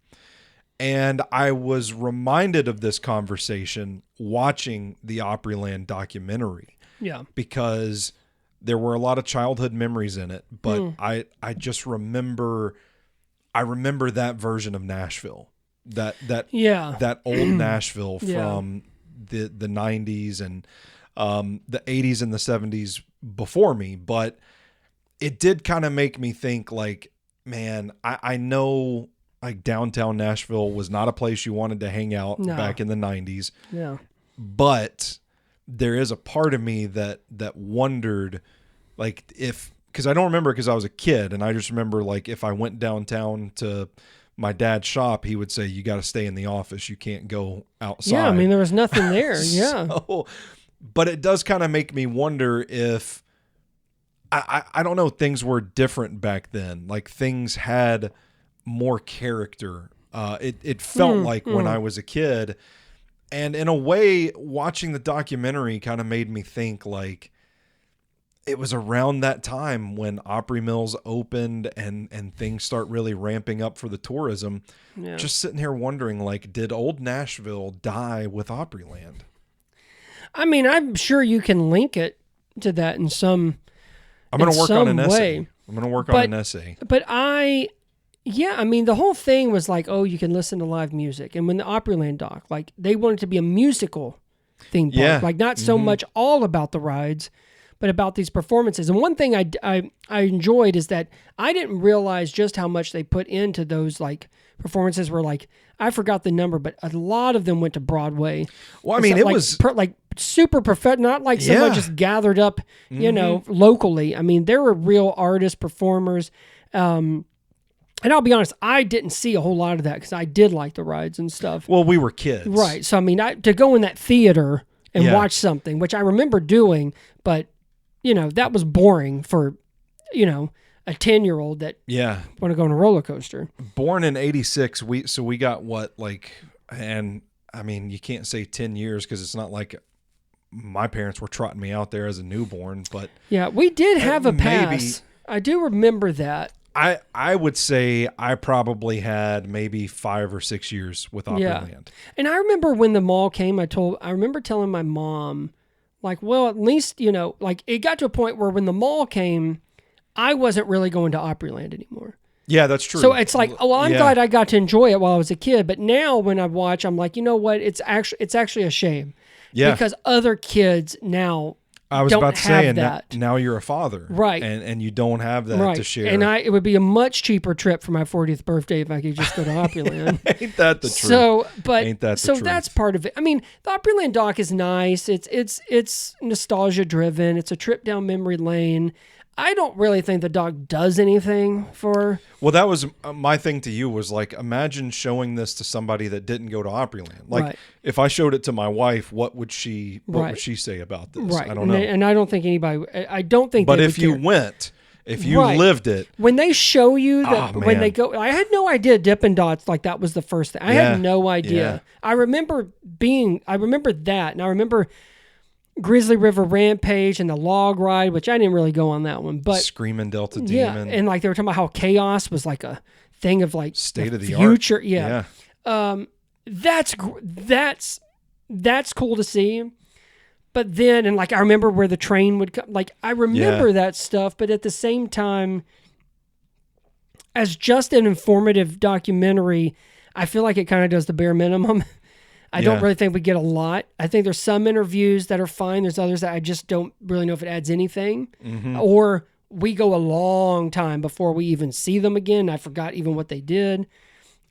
Speaker 3: And I was reminded of this conversation watching the Opryland documentary. Yeah. Because there were a lot of childhood memories in it, but I just remember that version of Nashville, that old Nashville from the 90s and the 80s and the 70s before me. But it did kind of make me think, like, man, I know like downtown Nashville was not a place you wanted to hang out back in the 90s. Yeah. But there is a part of me that wondered, like, because I don't remember, because I was a kid, and I just remember, like, if I went downtown to my dad's shop, he would say, you got to stay in the office. You can't go outside.
Speaker 2: Yeah, I mean, there was nothing there. Yeah.
Speaker 3: But it does kind of make me wonder if, I don't know, things were different back then. Like, things had more character. It felt like when I was a kid. And in a way, watching the documentary kind of made me think, like, it was around that time when Opry Mills opened and things start really ramping up for the tourism. Yeah. Just sitting here wondering, like, did old Nashville die with Opryland?
Speaker 2: I mean, I'm sure you can link it to that in some
Speaker 3: I'm going to work on an
Speaker 2: way.
Speaker 3: essay. I'm going to work on an essay.
Speaker 2: But I mean, the whole thing was like, oh, you can listen to live music. And when the Opryland doc, like, they wanted to be a musical theme park. Yeah. Like, not so much all about the rides, but about these performances. And one thing I enjoyed is that I didn't realize just how much they put into those, like, performances were, like, I forgot the number, but a lot of them went to Broadway. Well, I mean, it was like super professional, not like someone just gathered up, you know, locally. I mean, there were real artists, performers. And I'll be honest, I didn't see a whole lot of that because I did like the rides and stuff.
Speaker 3: Well, we were kids.
Speaker 2: Right. So, I mean, to go in that theater and watch something, which I remember doing, but, you know, that was boring for, you know, a 10-year-old that want to go on a roller coaster. Born
Speaker 3: in 86, we got what, like, and I mean, you can't say 10 years because it's not like my parents were trotting me out there as a newborn, but
Speaker 2: yeah, we did have a pass. I do remember that.
Speaker 3: I would say I probably had maybe 5 or 6 years with Opryland. Yeah.
Speaker 2: And I remember when the mall came, I remember telling my mom, like, well, at least, you know, like, it got to a point where when the mall came, I wasn't really going to Opryland anymore.
Speaker 3: Yeah, that's true.
Speaker 2: So it's like, oh, well, I'm glad I got to enjoy it while I was a kid. But now when I watch, I'm like, you know what? It's actually a shame. Yeah. Because other kids now don't have that.
Speaker 3: Now you're a father.
Speaker 2: Right.
Speaker 3: And you don't have that to share.
Speaker 2: And it would be a much cheaper trip for my 40th birthday if I could just go to Opryland.
Speaker 3: Ain't that the truth?
Speaker 2: So, but ain't that the truth? That's part of it. I mean, the Opryland doc is nice. It's nostalgia driven. It's a trip down memory lane. I don't really think the doc does anything for...
Speaker 3: Well, that was my thing to you, was like, imagine showing this to somebody that didn't go to Opryland. Like, if I showed it to my wife, what would she say about this?
Speaker 2: Right.
Speaker 3: I don't know.
Speaker 2: And I don't think anybody... I don't think
Speaker 3: But if you went, if you lived it...
Speaker 2: When they show you that... when they go... I had no idea Dippin' Dots, like, that was the first thing. I had no idea. Yeah. I remember that, and I remember... Grizzly River Rampage and the log ride, which I didn't really go on that one, but
Speaker 3: Screaming Delta Demon.
Speaker 2: And like they were talking about how chaos was like a thing of like
Speaker 3: state of the
Speaker 2: future.
Speaker 3: art.
Speaker 2: Yeah. That's cool to see. But then, and like I remember where the train would come. Like I remember that stuff, but at the same time, as just an informative documentary, I feel like it kind of does the bare minimum. I don't really think we get a lot. I think there's some interviews that are fine. There's others that I just don't really know if it adds anything or we go a long time before we even see them again. I forgot even what they did.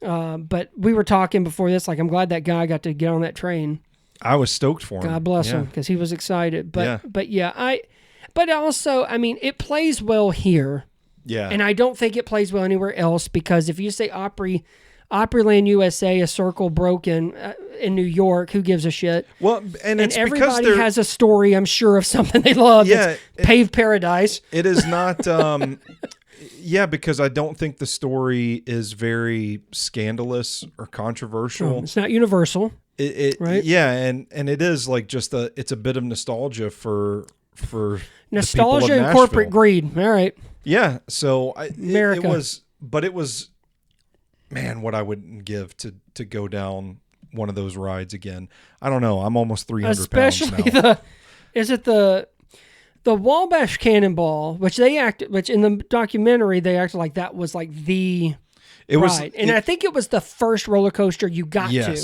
Speaker 2: But we were talking before this, like, I'm glad that guy got to get on that train.
Speaker 3: I was stoked for him.
Speaker 2: God bless him, because he was excited. But but also, I mean, it plays well here.
Speaker 3: Yeah.
Speaker 2: And I don't think it plays well anywhere else, because if you say Opryland, USA, a circle broken in New York, who gives a shit?
Speaker 3: Well, and it's
Speaker 2: everybody
Speaker 3: because
Speaker 2: has a story, I'm sure, of something they love.
Speaker 3: Yeah,
Speaker 2: it's paved paradise.
Speaker 3: It is not. Yeah, because I don't think the story is very scandalous or controversial.
Speaker 2: It's not universal. Right?
Speaker 3: Yeah, and it is like just it's a bit of nostalgia for
Speaker 2: nostalgia and corporate greed. All right.
Speaker 3: Yeah, so
Speaker 2: America.
Speaker 3: it was, man, what I wouldn't give to go down one of those rides again. I don't know. I'm almost 300 pounds now.
Speaker 2: The Wabash Cannonball, which in the documentary they acted like that was like the ride, and I think it was the first roller coaster you got to.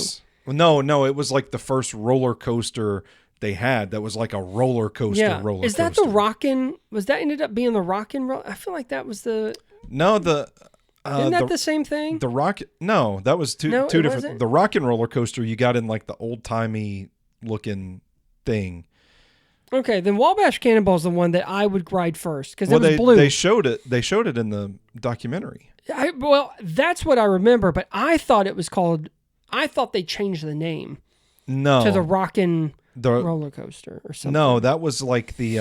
Speaker 3: No, it was like the first roller coaster they had that was like a roller coaster.
Speaker 2: Yeah,
Speaker 3: roller
Speaker 2: is that
Speaker 3: coaster.
Speaker 2: the Rockin'? Was that ended up being the Rockin'? I feel like that was the.
Speaker 3: No,
Speaker 2: isn't that the same thing?
Speaker 3: The rocket? No, that was two different.
Speaker 2: Wasn't?
Speaker 3: The Rockin' roller coaster you got in like the old timey looking thing.
Speaker 2: Okay, then Wabash Cannonball is the one that I would ride first, because it was blue.
Speaker 3: They showed it. They showed it in the documentary.
Speaker 2: Well, that's what I remember, but I thought it was called. I thought they changed the name.
Speaker 3: No,
Speaker 2: to the Rockin' roller coaster or something.
Speaker 3: No, that was like the.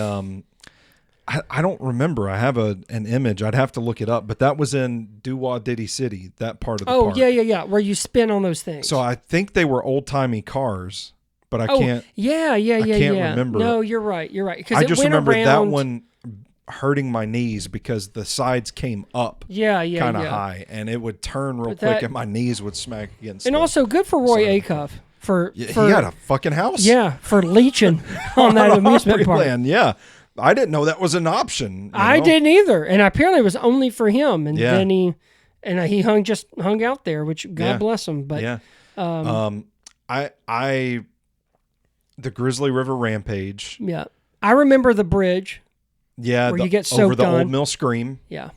Speaker 3: I don't remember. I have an image. I'd have to look it up, but that was in Doo-Wah Diddy City. That part of the park.
Speaker 2: Yeah, where you spin on those things.
Speaker 3: So I think they were old timey cars. But I can't.
Speaker 2: I can't
Speaker 3: remember.
Speaker 2: No, you're right.
Speaker 3: I just remember that one hurting my knees because the sides came up. Kind of high, and it would turn real quick, and my knees would smack against.
Speaker 2: And also good for Roy Acuff for
Speaker 3: he had a fucking house.
Speaker 2: Yeah, for leaching on that amusement park.
Speaker 3: Yeah, I didn't know that was an option.
Speaker 2: I didn't either, and apparently it was only for him. And then he hung out there, which God bless him. But
Speaker 3: the Grizzly River Rampage.
Speaker 2: Yeah. I remember the bridge.
Speaker 3: Yeah.
Speaker 2: Where you get soaked
Speaker 3: over the
Speaker 2: on.
Speaker 3: Old Mill Scream.
Speaker 2: Yeah.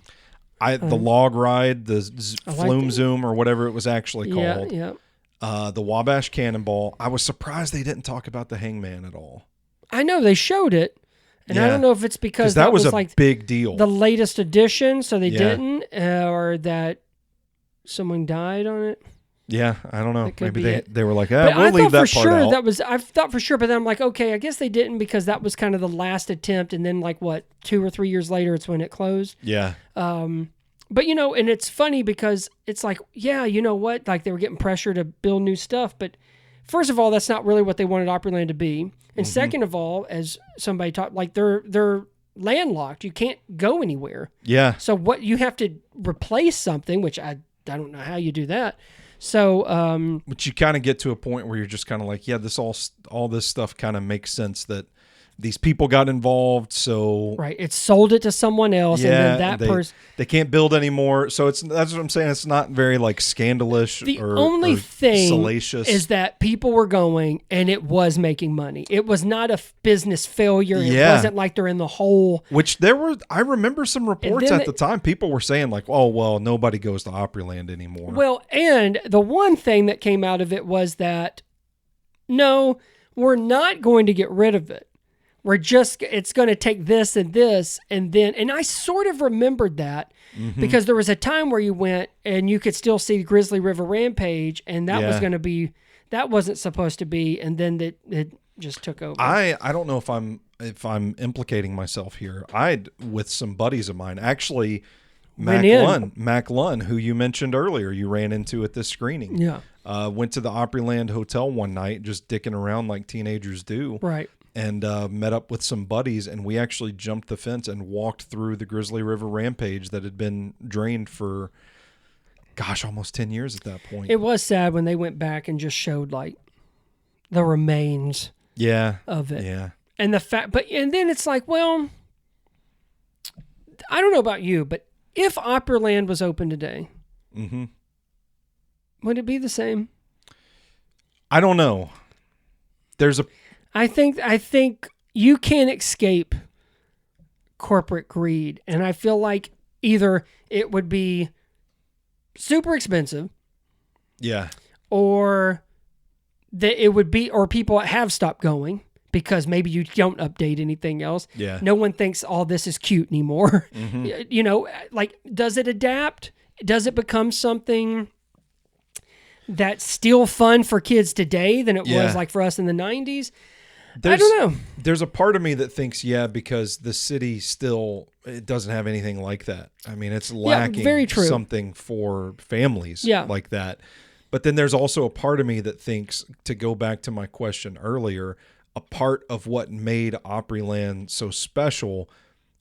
Speaker 3: The log ride, the Flume Zoom, or whatever it was actually called.
Speaker 2: Yeah.
Speaker 3: The Wabash Cannonball. I was surprised they didn't talk about the Hangman at all.
Speaker 2: I know they showed it. And I don't know if it's because
Speaker 3: that was a
Speaker 2: like
Speaker 3: big deal.
Speaker 2: The latest edition, so they didn't, or that someone died on it.
Speaker 3: Yeah, I don't know. Maybe they were like,
Speaker 2: but
Speaker 3: we'll leave that part out.
Speaker 2: I thought for sure, but then I'm like, okay, I guess they didn't, because that was kind of the last attempt, and then like what, 2 or 3 years later, it's when it closed.
Speaker 3: Yeah.
Speaker 2: But and it's funny because it's like, yeah, you know what? Like they were getting pressure to build new stuff, but first of all, that's not really what they wanted Opryland to be, and second of all, as somebody talked, like they're landlocked. You can't go anywhere.
Speaker 3: Yeah.
Speaker 2: So what you have to replace something, which I don't know how you do that. So,
Speaker 3: but you kind of get to a point where you're just kind of like, yeah, all this stuff kind of makes sense that these people got involved. So
Speaker 2: right, it sold it to someone else, and then that person
Speaker 3: they can't build anymore. So that's what I'm saying. It's not very like scandalous.
Speaker 2: The only thing
Speaker 3: salacious
Speaker 2: is that people were going, and it was making money. It was not a business failure. It wasn't like they're in the hole.
Speaker 3: Which I remember some reports at the time. People were saying like, oh well, nobody goes to Opryland anymore.
Speaker 2: Well, and the one thing that came out of it was that no, we're not going to get rid of it. It's going to take this, and then, and I sort of remembered that because there was a time where you went and you could still see Grizzly River Rampage, and that was going to be, that wasn't supposed to be, and then it just took over.
Speaker 3: I don't know if I'm implicating myself here. With some buddies of mine, actually, Mac Lunn, who you mentioned earlier, you ran into at this screening.
Speaker 2: Yeah.
Speaker 3: Went to the Opryland Hotel one night, just dicking around like teenagers do.
Speaker 2: Right.
Speaker 3: And met up with some buddies, and we actually jumped the fence and walked through the Grizzly River Rampage that had been drained for, almost 10 years at that point.
Speaker 2: It was sad when they went back and just showed like the remains of it.
Speaker 3: Yeah.
Speaker 2: And and then it's like, well, I don't know about you, but if Opryland was open today, would it be the same?
Speaker 3: I don't know. I
Speaker 2: think you can't escape corporate greed. And I feel like either it would be super expensive,
Speaker 3: Yeah.
Speaker 2: or that it would be, or people have stopped going because maybe you don't update anything else.
Speaker 3: Yeah.
Speaker 2: No one thinks all this is cute anymore. You know, like, does it adapt? Does it become something that's still fun for kids today than it was like for us in the 90s? I don't know.
Speaker 3: There's a part of me that thinks, because the city still, it doesn't have anything like that. I mean, it's lacking
Speaker 2: very true.
Speaker 3: something for families
Speaker 2: Yeah.
Speaker 3: like that. But then there's also a part of me that thinks, to go back to my question earlier, a part of what made Opryland so special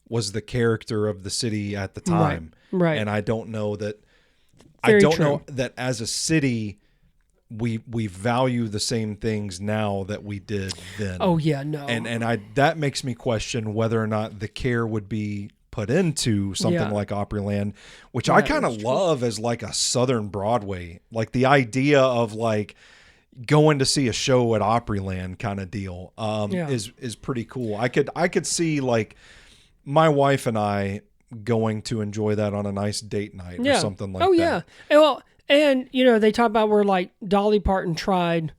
Speaker 3: was the character of the city at the time.
Speaker 2: Right.
Speaker 3: And I don't know that,
Speaker 2: Very
Speaker 3: know
Speaker 2: true.
Speaker 3: that as a city, we value the same things now that we did then.
Speaker 2: Oh yeah, no.
Speaker 3: And that makes me question whether or not the care would be put into something like Opryland, which I kind of love as like a Southern Broadway, like the idea of like going to see a show at Opryland kind of deal is pretty cool. I could see like my wife and I going to enjoy that on a nice date night or something like that.
Speaker 2: Oh yeah. Well, and you know, they talk about where like Dolly Parton tried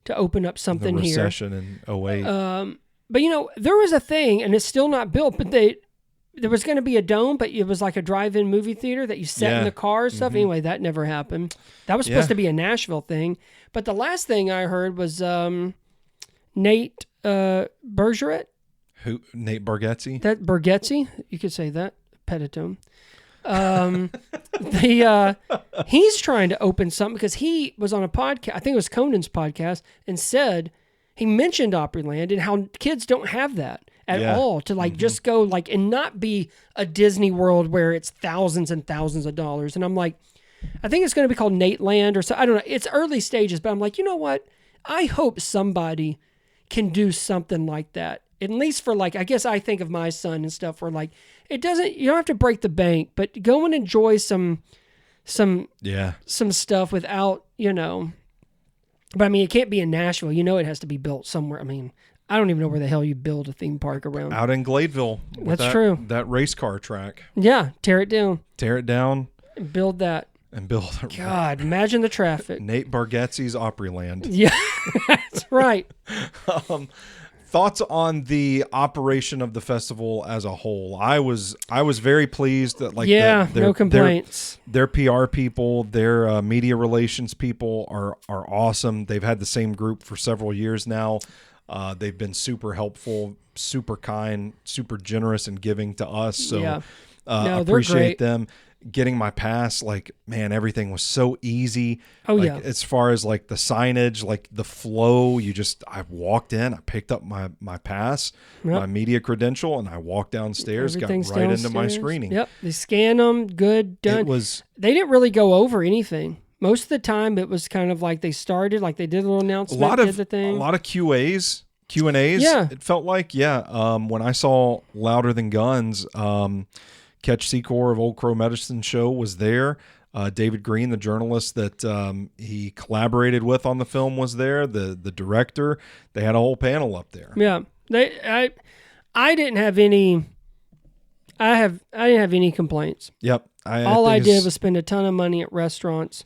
Speaker 2: to open up something
Speaker 3: the
Speaker 2: here.
Speaker 3: recession in 08.
Speaker 2: But you know, there was a thing, and it's still not built, but there was going to be a dome, but it was like a drive-in movie theater that you sat in the car and stuff. Anyway, that never happened. That was supposed to be a Nashville thing. But the last thing I heard was Nate Bergeret.
Speaker 3: Who? Nate Bargatze?
Speaker 2: That Bargatze, you could say that. Peditome. He's trying to open something because he was on a podcast, I think it was Conan's podcast, and said, he mentioned Opryland and how kids don't have that at all, to like just go like, and not be a Disney World where it's thousands and thousands of dollars. And I'm like, I think it's going to be called Nate Land or so. I don't know. It's early stages, but I'm like, you know what? I hope somebody can do something like that. At least for like, I guess I think of my son and stuff where like, you don't have to break the bank, but go and enjoy some stuff without, you know, but I mean, it can't be in Nashville. You know, it has to be built somewhere. I mean, I don't even know where the hell you build a theme park around.
Speaker 3: Out in Gladeville.
Speaker 2: That's true.
Speaker 3: That race car track.
Speaker 2: Yeah. Tear it down.
Speaker 3: And
Speaker 2: Build that.
Speaker 3: And build it.
Speaker 2: God, imagine the traffic.
Speaker 3: Nate Bargatze's Opryland.
Speaker 2: Yeah, that's right.
Speaker 3: Thoughts on the operation of the festival as a whole? I was very pleased that like
Speaker 2: no complaints.
Speaker 3: Their PR people, their media relations people are awesome. They've had the same group for several years now. They've been super helpful, super kind, super generous and giving to us. So appreciate them. Getting my pass, like, man, everything was so easy.
Speaker 2: Oh,
Speaker 3: like,
Speaker 2: yeah.
Speaker 3: As far as like the signage, like the flow, I walked in, I picked up my pass, my media credential, and I walked downstairs, got right into my screening.
Speaker 2: Yep. They scan them, good, done. They didn't really go over anything. Most of the time it was kind of like they started, like they did a little announcement, did the thing.
Speaker 3: A lot of Q&As.
Speaker 2: Yeah.
Speaker 3: It felt like, when I saw Louder Than Guns, Ketch Secor of Old Crow Medicine Show was there. David Green, the journalist that he collaborated with on the film, was there. The director. They had a whole panel up there.
Speaker 2: Yeah, I didn't have any. I didn't have any complaints.
Speaker 3: Yep.
Speaker 2: All I did was spend a ton of money at restaurants,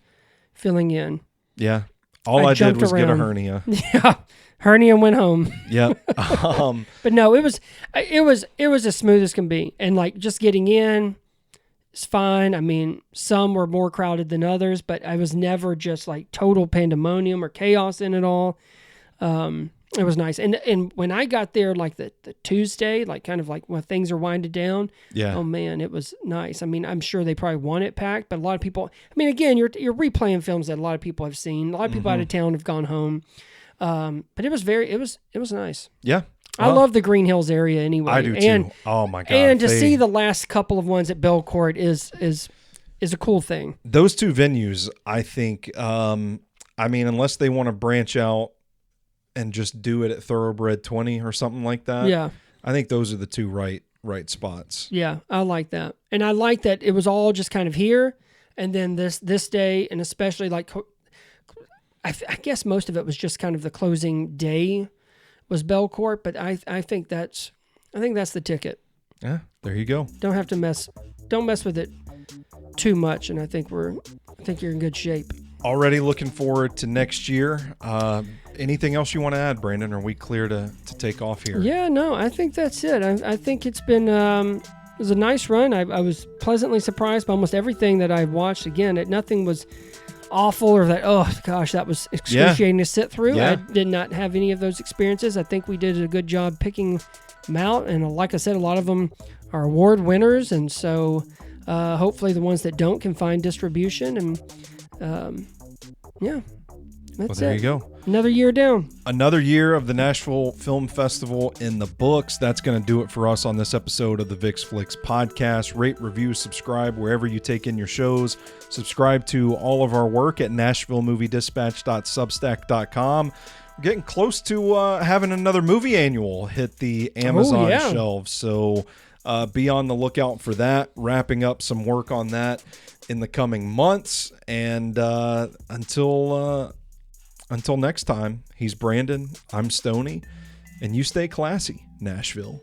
Speaker 2: filling in.
Speaker 3: Yeah. All I did was get a hernia.
Speaker 2: Yeah. Hernia went home.
Speaker 3: Yep.
Speaker 2: But no, it was as smooth as can be. And like just getting in is fine. I mean, some were more crowded than others, but I was never just like total pandemonium or chaos in it all. It was nice. And when I got there, like the Tuesday, like kind of like when things are winded down.
Speaker 3: Yeah.
Speaker 2: Oh man, it was nice. I mean, I'm sure they probably want it packed, but a lot of people, I mean, again, you're replaying films that a lot of people have seen. A lot of people out of town have gone home. But it was nice.
Speaker 3: Yeah.
Speaker 2: I love the Green Hills area anyway.
Speaker 3: I do too. Oh my God.
Speaker 2: And to see the last couple of ones at Belcourt is a cool thing.
Speaker 3: Those two venues, I think, I mean, unless they want to branch out and just do it at Thoroughbred 20 or something like that.
Speaker 2: Yeah.
Speaker 3: I think those are the two right spots.
Speaker 2: Yeah, I like that. And I like that it was all just kind of here. And then this day, and especially like, I guess most of it was just kind of the closing day was Belcourt, but I think that's the ticket.
Speaker 3: Yeah, there you go.
Speaker 2: Don't mess with it too much, and I think you're in good shape.
Speaker 3: Already looking forward to next year. Anything else you want to add, Brandon? Are we clear to take off here?
Speaker 2: Yeah, no, I think that's it. I think it's been it was a nice run. I was pleasantly surprised by almost everything that I've watched. Again, nothing was awful or that, oh gosh, that was excruciating to sit through.
Speaker 3: Yeah.
Speaker 2: I did not have any of those experiences. I think we did a good job picking them out, and like I said, a lot of them are award winners, and so hopefully the ones that don't can find distribution. And yeah, that's
Speaker 3: There
Speaker 2: it.
Speaker 3: you go.
Speaker 2: Another year down.
Speaker 3: Another year of the Nashville Film Festival in the books. That's going to do it for us on this episode of the Vick's Flicks podcast. Rate, review, subscribe wherever you take in your shows. Subscribe to all of our work at NashvilleMovieDispatch.substack.com. We're getting close to having another movie annual hit the Amazon shelves, so be on the lookout for that. Wrapping up some work on that in the coming months, and until next time, he's Brandon, I'm Stoney, and you stay classy, Nashville.